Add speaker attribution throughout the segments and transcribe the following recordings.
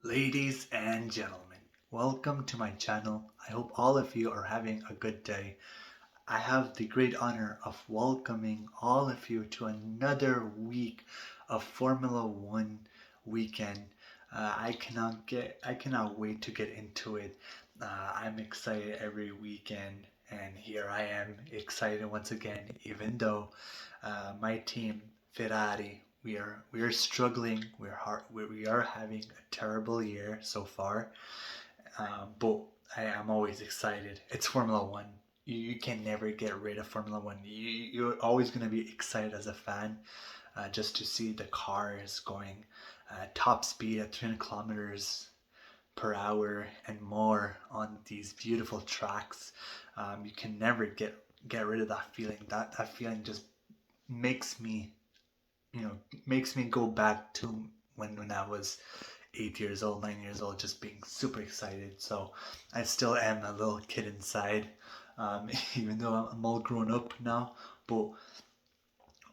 Speaker 1: Ladies and gentlemen, welcome to my channel. I hope all of you are having a good day. I have the great honor of welcoming all of you to another week of Formula One weekend. I cannot wait to get into it. I'm excited every weekend, and here I am excited once again, even though my team Ferrari we are struggling. We are having a terrible year so far, but I am always excited. It's Formula One. You can never get rid of Formula One. You're always going to be excited as a fan, just to see the cars going top speed at 300 kilometers per hour and more on these beautiful tracks. You can never get rid of that feeling. That feeling just makes me you know makes me go back to when I was 8 years old, 9 years old, just being super excited. So I still am a little kid inside, even though I'm all grown up now. But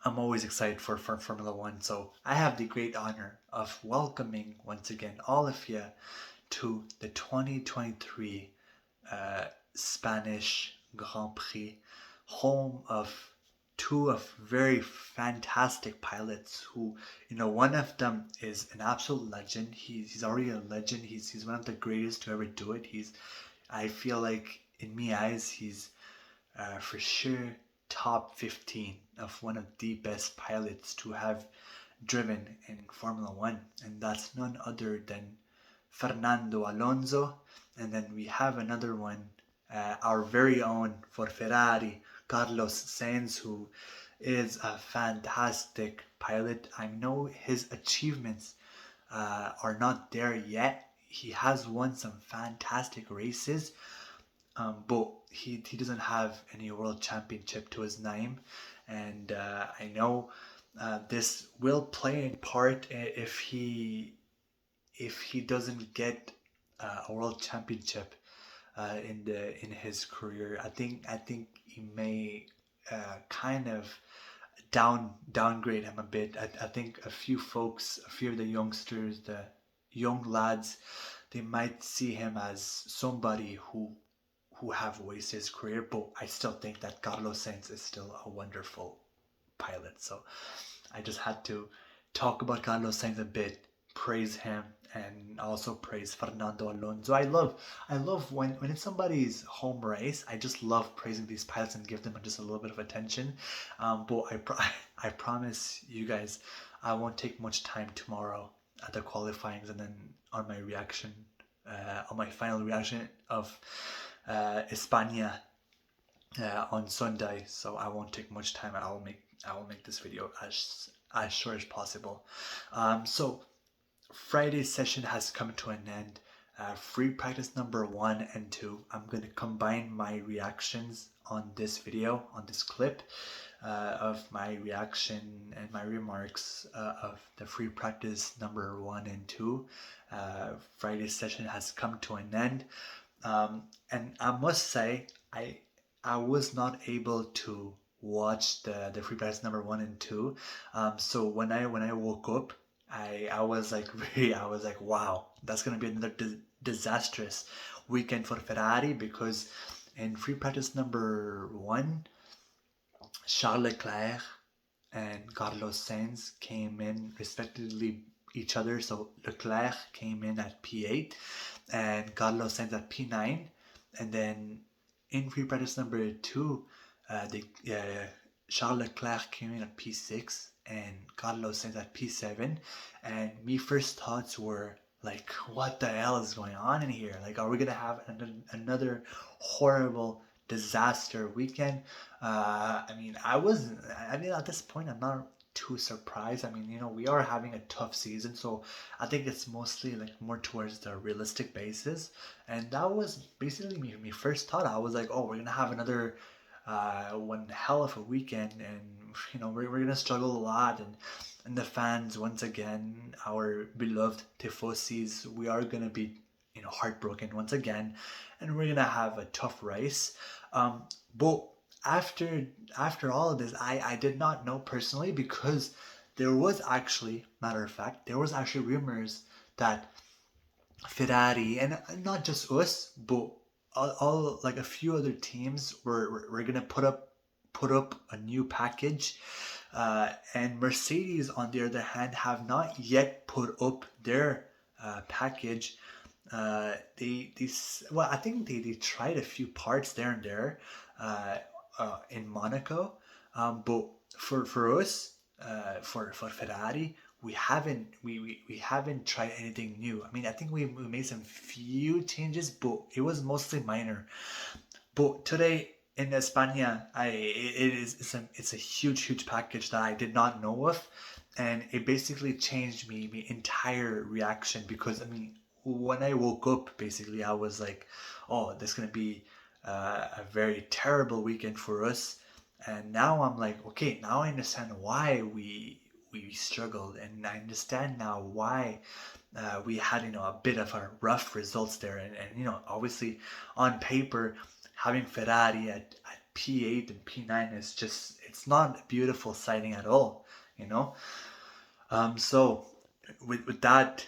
Speaker 1: I'm always excited for Formula One. So I have the great honor of welcoming once again all of you to the 2023 Spanish Grand Prix, home of two of very fantastic pilots who, one of them is an absolute legend. He's already a legend. He's one of the greatest to ever do it. I feel like in me eyes, he's for sure top 15 of one of the best pilots to have driven in Formula One, and that's none other than Fernando Alonso. And then we have another one, our very own for Ferrari, Carlos Sainz, who is a fantastic pilot. I know his achievements are not there yet. He has won some fantastic races, but he doesn't have any world championship to his name. And I know this will play in part if he doesn't get a world championship in his career. I think he may kind of downgrade him a bit. I think a few of the youngsters, the young lads, they might see him as somebody who have wasted his career. But I still think that Carlos Sainz is still a wonderful pilot. So I just had to talk about Carlos Sainz a bit, praise him, and also praise Fernando Alonso. I love when it's somebody's home race. I just love praising these pilots and give them just a little bit of attention. But I promise you guys, I won't take much time tomorrow at the qualifyings and then on my reaction, on my final reaction of España on Sunday. So I won't take much time. I will make this video as short as possible. So Friday's session has come to an end. Free practice number 1 and 2. I'm going to combine my reactions on this video, on this clip, of my reaction and my remarks of the free practice number 1 and 2. Friday's session has come to an end. And I must say, I was not able to watch the free practice number 1 and 2. So when I woke up, I was like I was like, wow, that's gonna be another disastrous weekend for Ferrari, because in free practice number 1, Charles Leclerc and Carlos Sainz came in respectively each other. So Leclerc came in at P8 and Carlos Sainz at P9, and then in free practice number 2, Charles Leclerc came in at P6 and Carlos Sainz at P7. And my first thoughts were like, what the hell is going on in here? Like, are we gonna have another horrible disaster weekend? I mean, at this point, I'm not too surprised. I mean, we are having a tough season, so I think it's mostly like more towards the realistic basis. And that was basically my first thought. I was like, oh, we're gonna have another one hell of a weekend, and we're gonna struggle a lot, and the fans, once again, our beloved tifosis, we are gonna be heartbroken once again, and we're gonna have a tough race. But after all of this, I did not know personally, because there was actually, matter of fact, there was actually rumors that Ferrari, and not just us, but all like a few other teams were gonna put up a new package, and Mercedes, on the other hand, have not yet put up their package. Well, I think they tried a few parts there and there uh, in Monaco, but for us, for Ferrari, we haven't tried anything new. I mean, I think we made some few changes, but it was mostly minor. But today in España, it's a huge package that I did not know of, and it basically changed my entire reaction, because I mean, when I woke up, basically I was like, oh, this is gonna be a very terrible weekend for us, and now I'm like, okay, now I understand why we struggled, and I understand now why we had, a bit of a rough results there, and obviously on paper, having Ferrari at P8 and P9 is just, it's not a beautiful sighting at all, you know. So with that,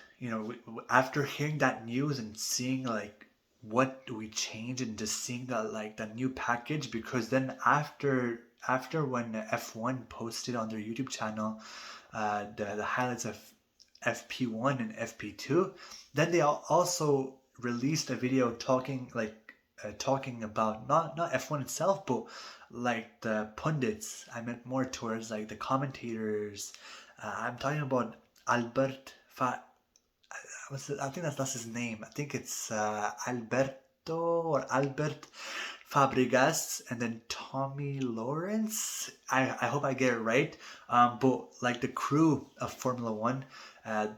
Speaker 1: after hearing that news and seeing like what do we change, and just seeing that, like, that new package, because then after when F1 posted on their YouTube channel the highlights of FP1 and FP2, then they also released a video talking about not F1 itself, but like the pundits. I meant more towards like the commentators. I'm talking about Albert I think that's his name. I think it's Alberto or Albert Fabregas, and then Tommy Lawrence. I hope I get it right. But like the crew of Formula One,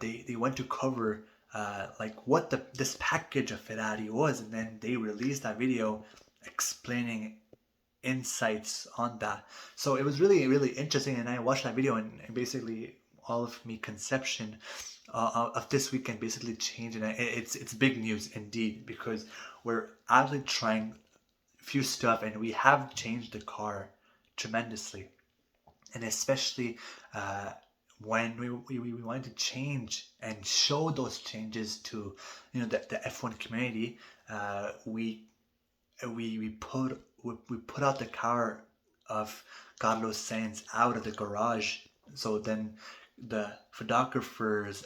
Speaker 1: they went to cover like what this package of Ferrari was, and then they released that video explaining insights on that. So it was really interesting, and I watched that video, and basically all of me conception of this weekend basically changed, and it's big news indeed, because we're actually trying few stuff, and we have changed the car tremendously, and especially when we wanted to change and show those changes to the F1 community. We put out the car of Carlos Sainz out of the garage, so then the photographers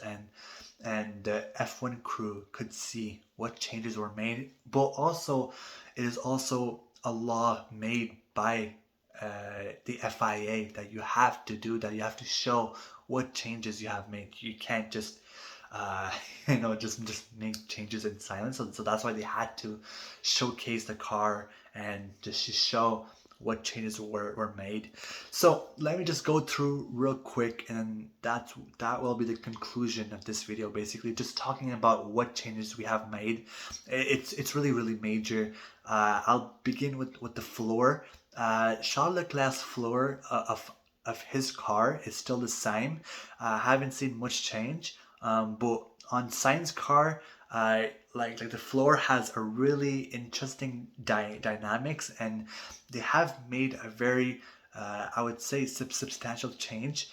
Speaker 1: and the F1 crew could see what changes were made. But also, it is also a law made by the FIA that you have to do, that you have to show what changes you have made. You can't just just make changes in silence. So that's why they had to showcase the car and just to show what changes were made. So let me just go through real quick, and that will be the conclusion of this video, basically just talking about what changes we have made. It's really major. I'll begin with the floor. Charles Leclerc's floor of his car is still the same. Haven't seen much change. But on Sainz's car, like the floor has a really interesting dynamics, and they have made a very I would say substantial change.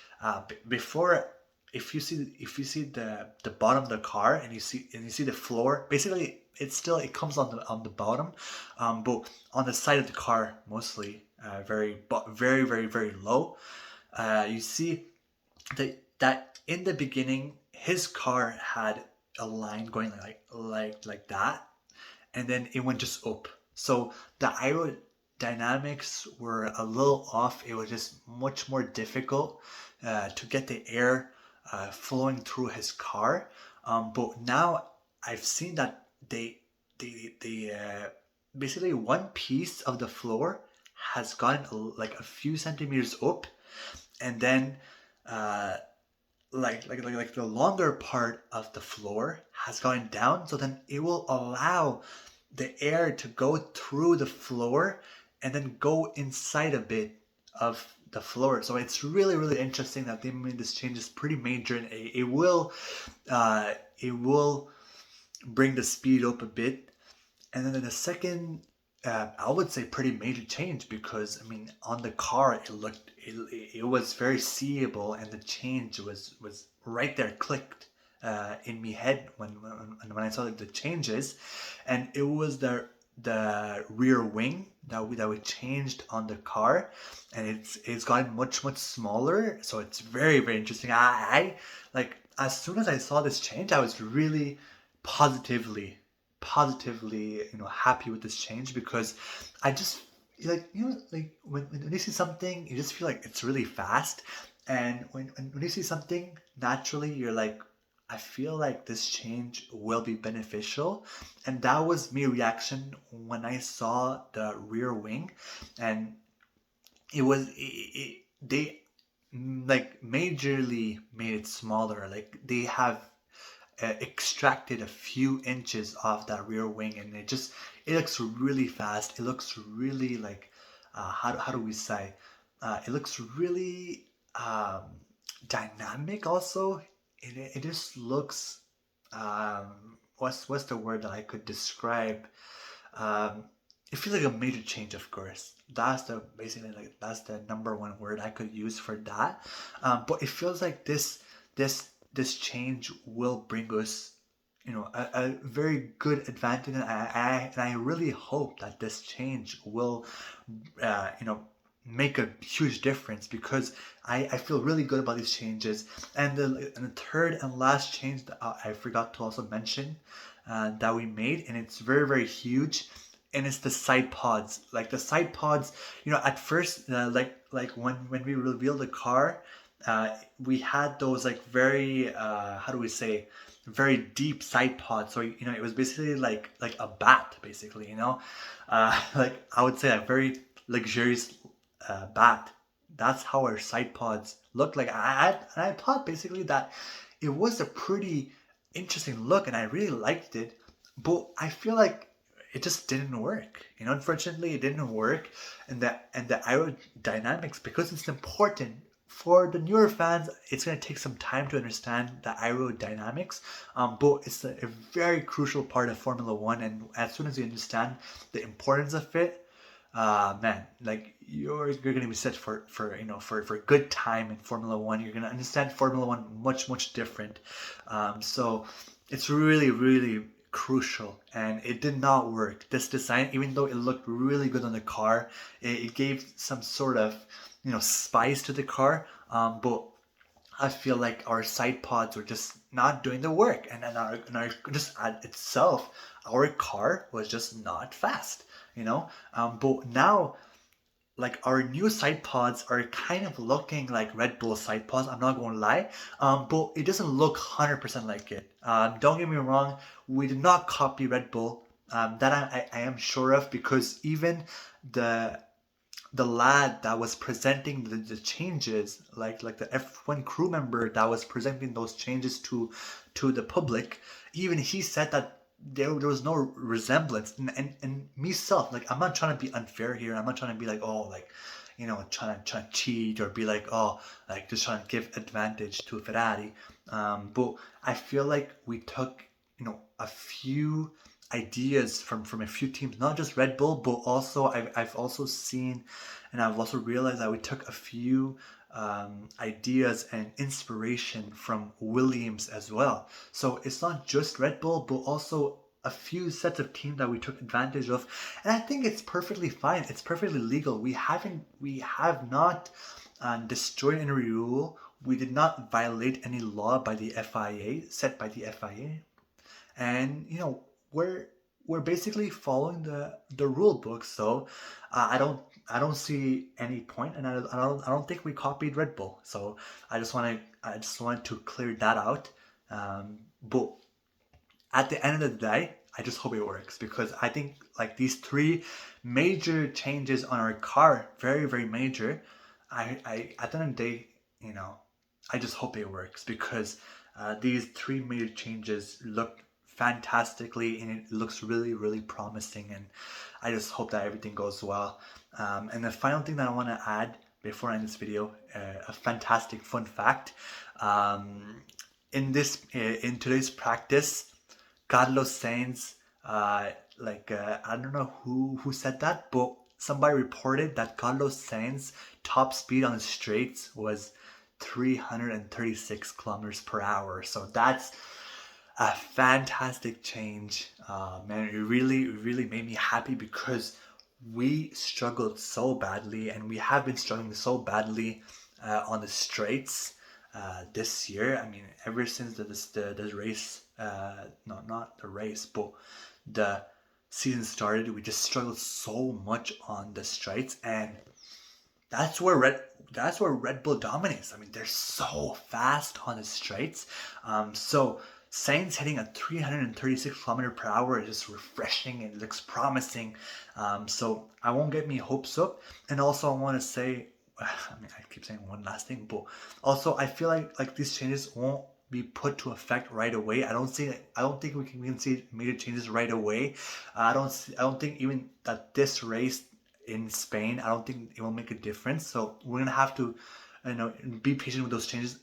Speaker 1: Before, if you see the bottom of the car, and you see the floor, basically it comes on the bottom, but on the side of the car mostly, very low. You see that in the beginning his car had a line going like that, and then it went just up. So the aerodynamics were a little off. It was just much more difficult to get the air flowing through his car. But now I've seen that they basically one piece of the floor has gone like a few centimeters up, and then like the longer part of the floor has gone down, so then it will allow the air to go through the floor and then go inside a bit of the floor. So it's really interesting that they made this change. Is pretty major, and it will bring the speed up a bit. And then the second, I would say pretty major change, because I mean on the car it was very seeable, and the change was right there, clicked in me head when I saw the changes, and it was the rear wing that we changed on the car, and it's gotten much smaller. So it's very interesting. I like, as soon as I saw this change, I was really positively happy with this change, because I just like, like when you see something, you just feel like it's really fast, and when you see something, naturally you're like, I feel like this change will be beneficial. And that was my reaction when I saw the rear wing. And they like majorly made it smaller. Like they have extracted a few inches off that rear wing, and it looks really fast. It looks really like, how do we say, it looks really dynamic also. It just looks, what's the word that I could describe, um, it feels like a major change, of course. That's the basically, like, that's the number one word I could use for that. But it feels like this change will bring us, a very good advantage, and I really hope that this change will, you know, make a huge difference, because I feel really good about these changes. And the third and last change that I forgot to also mention, that we made, and it's very huge, and it's the side pods. Like the side pods, at first, like when we revealed the car, we had those like very, how do we say, very deep side pods. So it was basically like a bat, basically. Like I would say a very luxurious bat. That's how our side pods look like. I thought basically that it was a pretty interesting look, and I really liked it. But I feel like it just didn't work. Unfortunately, it didn't work, and the aerodynamics, because it's important for the newer fans. It's gonna take some time to understand the aerodynamics, but it's a very crucial part of Formula One. And as soon as you understand the importance of it, man, like you're gonna be set for good time in Formula One. You're gonna understand Formula One much different. So it's really crucial, and it did not work. This design, even though it looked really good on the car, it gave some sort of spice to the car. But I feel like our side pods were just not doing the work, and our just at itself, our car was just not fast. But now, like, our new side pods are kind of looking like Red Bull side pods. I'm not going to lie, but it doesn't look 100% like it. Don't get me wrong, we did not copy Red Bull. That I am sure of, because even the the lad that was presenting the changes, like the F1 crew member that was presenting those changes to the public, even he said that there was no resemblance. And myself, like, I'm not trying to be unfair here. I'm not trying to be like, oh, like, trying to cheat, or be like, oh, like, just trying to give advantage to Ferrari. But I feel like we took a few ideas from a few teams, not just Red Bull, but also I've also seen, and I've also realized that we took a few ideas and inspiration from Williams as well. So it's not just Red Bull, but also a few sets of teams that we took advantage of, and I think it's perfectly fine. It's perfectly legal. We have not destroyed any rule. We did not violate any law by the FIA, set by the FIA. And we're basically following the rule book. So I don't see any point, and I don't think we copied Red Bull. So I just wanted to clear that out. But at the end of the day, I just hope it works, because I think, like, these three major changes on our car, very major. I at the end of the day, I just hope it works, because these three major changes look fantastically, and it looks really promising, and I just hope that everything goes well. And the final thing that I want to add before I end this video, a fantastic fun fact. In today's practice, Carlos Sainz, I don't know who said that, but somebody reported that Carlos Sainz top speed on the straights was 336 kilometers per hour. So that's a fantastic change. Man, it really made me happy because we struggled so badly, and we have been struggling so badly on the straights this year. I mean, ever since the race, no, not the race, but the season started, we just struggled so much on the straights, and that's where Red Bull dominates. I mean, they're so fast on the straights. So Sainz hitting a 336 kilometer per hour is just refreshing and looks promising. So I won't get me hopes up. And also I want to say, I mean, I keep saying one last thing, but also I feel like these changes won't be put to effect right away. I don't think we can see major changes right away. I don't think even that this race in Spain, I don't think it will make a difference. So we're gonna have to, be patient with those changes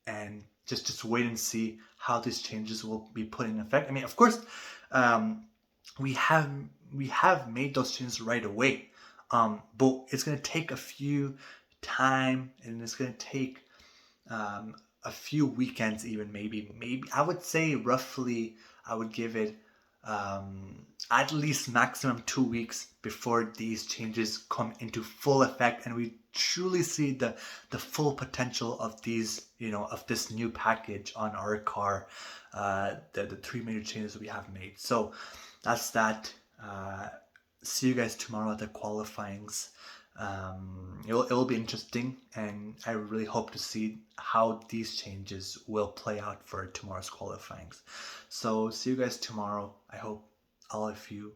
Speaker 1: and just wait and see how these changes will be put in effect. I mean, of course, we have made those changes right away, but it's gonna take a few time, and it's gonna take a few weekends, even maybe I would say roughly I would give it at least maximum 2 weeks before these changes come into full effect and we truly see the full potential of of this new package on our car, the three major changes we have made. So that's that. See you guys tomorrow at the qualifyings. It'll be interesting, and I really hope to see how these changes will play out for tomorrow's qualifyings. So see you guys tomorrow. I hope all of you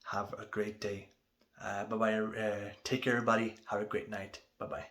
Speaker 1: have a great day. Bye bye. Take care, everybody. Have a great night. Bye bye.